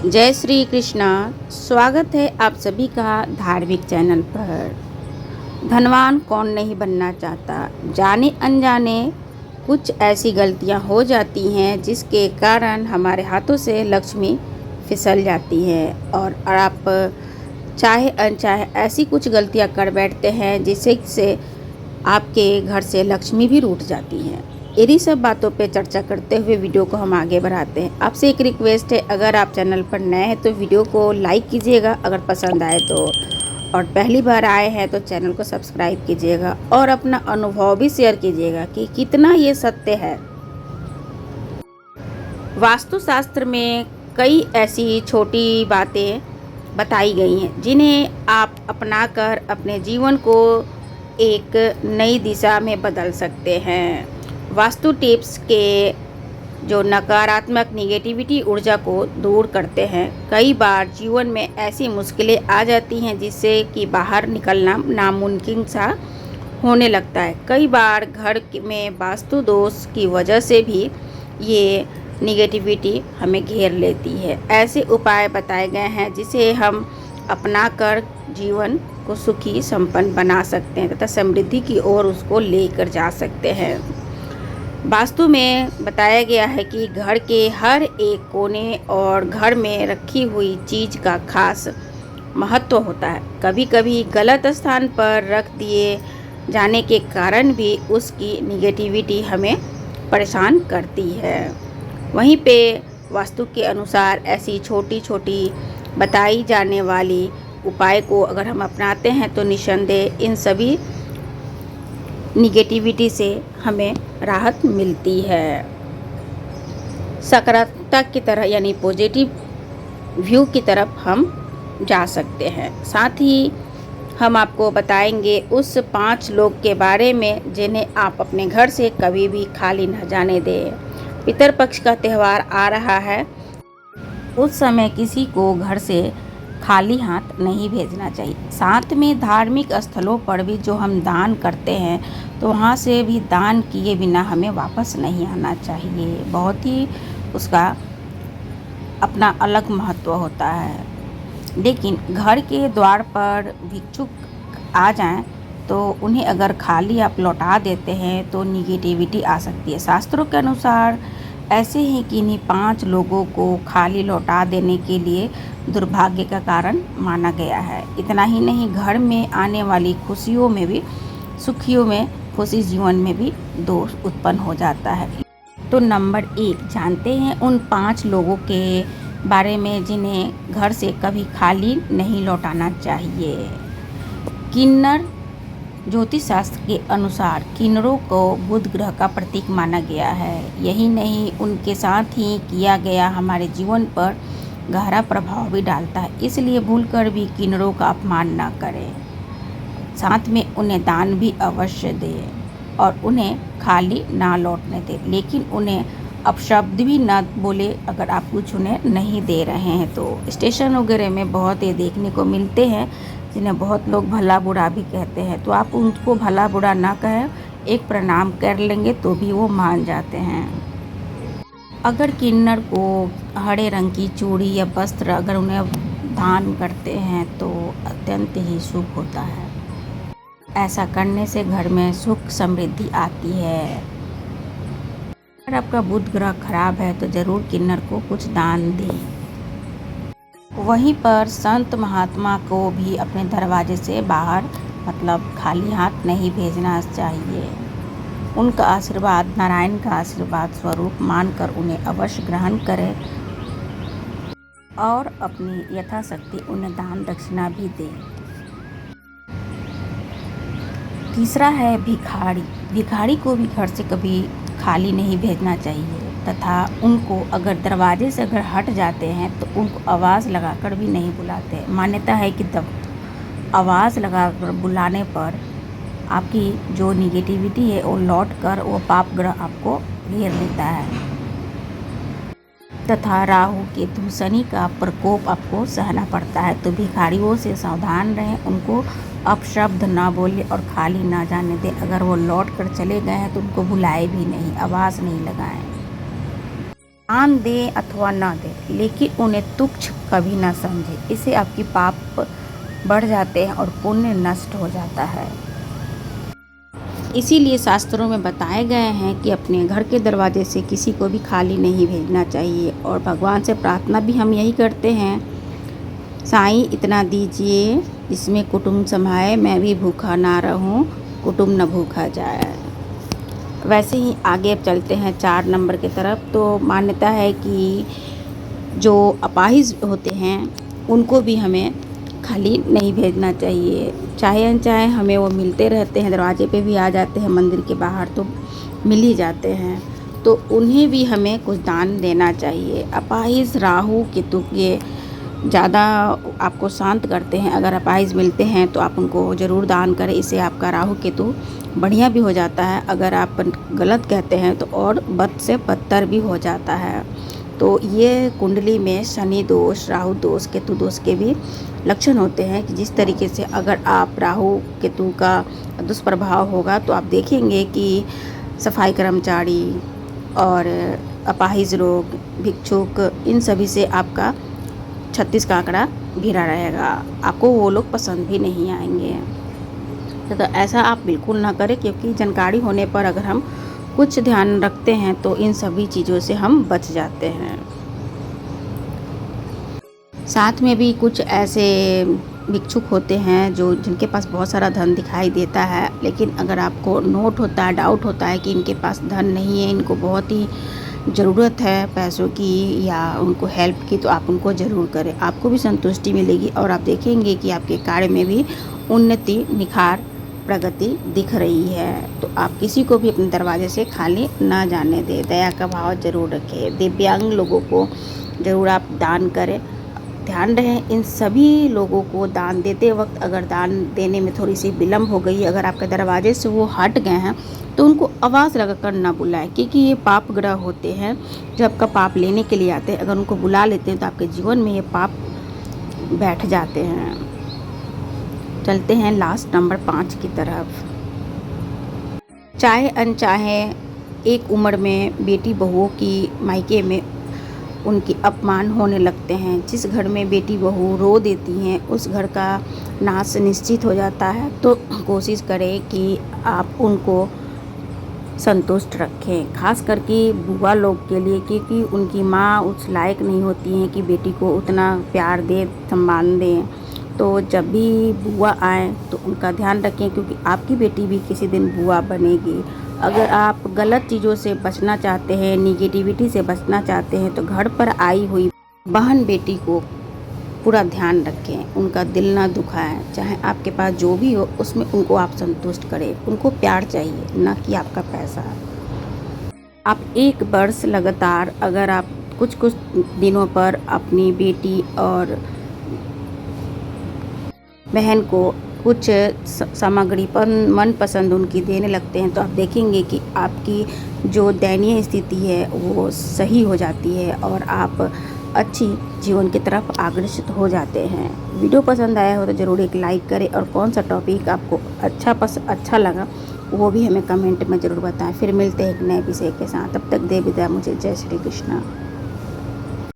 जय श्री कृष्णा। स्वागत है आप सभी का धार्मिक चैनल पर। धनवान कौन नहीं बनना चाहता। जाने अनजाने कुछ ऐसी गलतियां हो जाती हैं जिसके कारण हमारे हाथों से लक्ष्मी फिसल जाती है और आप चाहे अनचाहे ऐसी कुछ गलतियां कर बैठते हैं जिससे आपके घर से लक्ष्मी भी रूठ जाती हैं। इन्हीं सब बातों पे चर्चा करते हुए वीडियो को हम आगे बढ़ाते हैं। आपसे एक रिक्वेस्ट है, अगर आप चैनल पर नए हैं तो वीडियो को लाइक कीजिएगा अगर पसंद आए तो, और पहली बार आए हैं तो चैनल को सब्सक्राइब कीजिएगा और अपना अनुभव भी शेयर कीजिएगा कि कितना ये सत्य है। वास्तुशास्त्र में कई ऐसी छोटी बातें बताई गई हैं जिन्हें आप अपनाकर अपने जीवन को एक नई दिशा में बदल सकते हैं। वास्तु टिप्स के जो नकारात्मक निगेटिविटी ऊर्जा को दूर करते हैं। कई बार जीवन में ऐसी मुश्किलें आ जाती हैं जिससे कि बाहर निकलना नामुमकिन सा होने लगता है। कई बार घर में वास्तु दोष की वजह से भी ये निगेटिविटी हमें घेर लेती है। ऐसे उपाय बताए गए हैं जिसे हम अपनाकर जीवन को सुखी संपन्न बना सकते हैं तथा समृद्धि की ओर उसको लेकर जा सकते हैं। वास्तु में बताया गया है कि घर के हर एक कोने और घर में रखी हुई चीज़ का खास महत्व होता है। कभी कभी गलत स्थान पर रख दिए जाने के कारण भी उसकी निगेटिविटी हमें परेशान करती है। वहीं पे वास्तु के अनुसार ऐसी छोटी छोटी बताई जाने वाली उपाय को अगर हम अपनाते हैं तो निस्संदेह इन सभी निगेटिविटी से हमें राहत मिलती है। सकारात्मकता की तरह यानी पॉजिटिव व्यू की तरफ हम जा सकते हैं। साथ ही हम आपको बताएंगे उस 5 लोग के बारे में जिन्हें आप अपने घर से कभी भी खाली न जाने दें। पितरपक्ष का त्यौहार आ रहा है, उस समय किसी को घर से खाली हाथ नहीं भेजना चाहिए। साथ में धार्मिक स्थलों पर भी जो हम दान करते हैं तो वहाँ से भी दान किए बिना हमें वापस नहीं आना चाहिए। बहुत ही उसका अपना अलग महत्व होता है। लेकिन घर के द्वार पर भिक्षुक आ जाएं तो उन्हें अगर खाली आप लौटा देते हैं तो निगेटिविटी आ सकती है। शास्त्रों के अनुसार ऐसे ही किन्हीं 5 लोगों को खाली लौटा देने के लिए दुर्भाग्य का कारण माना गया है। इतना ही नहीं, घर में आने वाली खुशियों में भी सुखियों में खुशी जीवन में भी दोष उत्पन्न हो जाता है। तो नंबर 1 जानते हैं उन 5 लोगों के बारे में जिन्हें घर से कभी खाली नहीं लौटाना चाहिए। किन्नर। ज्योतिष शास्त्र के अनुसार किन्नरों को बुध ग्रह का प्रतीक माना गया है। यही नहीं, उनके साथ ही किया गया हमारे जीवन पर गहरा प्रभाव भी डालता है। इसलिए भूलकर भी किन्नरों का अपमान न करें। साथ में उन्हें दान भी अवश्य दें और उन्हें खाली ना लौटने दें। लेकिन उन्हें अपशब्द भी न बोले अगर आप कुछ उन्हें नहीं दे रहे हैं तो। स्टेशन वगैरह में बहुत ये देखने को मिलते हैं जिन्हें बहुत लोग भला बुरा भी कहते हैं, तो आप उनको भला बुरा ना कहें, एक प्रणाम कर लेंगे तो भी वो मान जाते हैं। अगर किन्नर को हरे रंग की चूड़ी या वस्त्र अगर उन्हें दान करते हैं तो अत्यंत ही शुभ होता है। ऐसा करने से घर में सुख समृद्धि आती है। अगर आपका बुध ग्रह खराब है तो ज़रूर किन्नर को कुछ दान दें। वहीं पर संत महात्मा को भी अपने दरवाजे से बाहर खाली हाथ नहीं भेजना चाहिए। उनका आशीर्वाद नारायण का आशीर्वाद स्वरूप मानकर उन्हें अवश्य ग्रहण करें और अपनी यथाशक्ति उन्हें दान दक्षिणा भी दें। तीसरा है भिखारी। भिखारी को भी घर से कभी खाली नहीं भेजना चाहिए तथा उनको अगर दरवाजे से अगर हट जाते हैं तो उनको आवाज़ लगाकर भी नहीं बुलाते। मान्यता है कि तब आवाज़ लगाकर बुलाने पर आपकी जो निगेटिविटी है वो लौट कर वो पाप ग्रह आपको घेर लेता है तथा राहु केतु शनि का प्रकोप आपको सहना पड़ता है। तो भिखारियों से सावधान रहें, उनको अपशब्द ना बोले और खाली ना जाने दें। अगर वो लौट कर चले गए हैं तो उनको बुलाए भी नहीं, आवाज़ नहीं लगाएं। दान दें अथवा ना दें, लेकिन उन्हें तुच्छ कभी ना समझें। इससे आपकी पाप बढ़ जाते हैं और पुण्य नष्ट हो जाता है। इसीलिए शास्त्रों में बताए गए हैं कि अपने घर के दरवाजे से किसी को भी खाली नहीं भेजना चाहिए। और भगवान से प्रार्थना भी हम यही करते हैं, साईं इतना दीजिए जिसमें कुटुंब समाए, मैं भी भूखा ना रहूं, कुटुंब न भूखा जाए। वैसे ही आगे अब चलते हैं 4 नंबर की तरफ। तो मान्यता है कि जो अपाहिज होते हैं उनको भी हमें खाली नहीं भेजना चाहिए। चाहे अनचाहे हमें वो मिलते रहते हैं, दरवाजे पे भी आ जाते हैं, मंदिर के बाहर तो मिल ही जाते हैं, तो उन्हें भी हमें कुछ दान देना चाहिए। अपाहिज राहु केतु के ज़्यादा आपको शांत करते हैं। अगर अपाहिज मिलते हैं तो आप उनको ज़रूर दान करें, इससे आपका राहु केतु बढ़िया भी हो जाता है। अगर आप गलत कहते हैं तो और बद से बदतर भी हो जाता है। तो ये कुंडली में शनि दोष, राहु दोष, केतु दोष के भी लक्षण होते हैं कि जिस तरीके से अगर आप राहु केतु का दुष्प्रभाव होगा तो आप देखेंगे कि सफाई कर्मचारी और अपाहिज लोग, भिक्षुक, इन सभी से आपका 36 का आंकड़ा घिरा रहेगा। आपको वो लोग पसंद भी नहीं आएंगे। तो ऐसा आप बिल्कुल ना करें, क्योंकि जानकारी होने पर अगर हम कुछ ध्यान रखते हैं तो इन सभी चीज़ों से हम बच जाते हैं। साथ में भी कुछ ऐसे भिक्षुक होते हैं जो जिनके पास बहुत सारा धन दिखाई देता है, लेकिन अगर आपको नोट होता है, डाउट होता है कि इनके पास धन नहीं है, इनको बहुत ही ज़रूरत है पैसों की या उनको हेल्प की, तो आप उनको ज़रूर करें। आपको भी संतुष्टि मिलेगी और आप देखेंगे कि आपके कार्य में भी उन्नति, निखार, प्रगति दिख रही है। तो आप किसी को भी अपने दरवाजे से खाली ना जाने दें। दया का भाव जरूर रखें। दिव्यांग लोगों को ज़रूर आप दान करें। ध्यान रहे इन सभी लोगों को दान देते वक्त अगर दान देने में थोड़ी सी विलम्ब हो गई, अगर आपके दरवाजे से वो हट गए हैं तो उनको आवाज़ लगाकर ना बुलाएं, क्योंकि ये पाप ग्रह होते हैं जो आपका पाप लेने के लिए आते हैं। अगर उनको बुला लेते हैं तो आपके जीवन में ये पाप बैठ जाते हैं। चलते हैं लास्ट नंबर 5 की तरफ। चाहे अनचाहे एक उम्र में बेटी बहुओं की मायके में उनकी अपमान होने लगते हैं। जिस घर में बेटी बहू रो देती हैं उस घर का नाश निश्चित हो जाता है। तो कोशिश करें कि आप उनको संतुष्ट रखें, खास करके बुआ लोग के लिए, क्योंकि उनकी माँ उस लायक नहीं होती हैं कि बेटी को उतना प्यार दे, सम्मान दें। तो जब भी बुआ आए तो उनका ध्यान रखें, क्योंकि आपकी बेटी भी किसी दिन बुआ बनेगी। अगर आप गलत चीज़ों से बचना चाहते हैं, निगेटिविटी से बचना चाहते हैं, तो घर पर आई हुई बहन बेटी को पूरा ध्यान रखें, उनका दिल ना दुखाएं। चाहे आपके पास जो भी हो उसमें उनको आप संतुष्ट करें। उनको प्यार चाहिए, ना कि आपका पैसा। आप 1 वर्ष लगातार अगर आप कुछ कुछ दिनों पर अपनी बेटी और बहन को कुछ सामग्री पर मनपसंद उनकी देने लगते हैं, तो आप देखेंगे कि आपकी जो दयनीय स्थिति है वो सही हो जाती है और आप अच्छी जीवन की तरफ अग्रसर हो जाते हैं। वीडियो पसंद आया हो तो ज़रूर एक लाइक करें और कौन सा टॉपिक आपको अच्छा लगा वो भी हमें कमेंट में ज़रूर बताएं। फिर मिलते हैं एक नए विषय के साथ। तब तक दे विदा मुझे। जय श्री कृष्णा।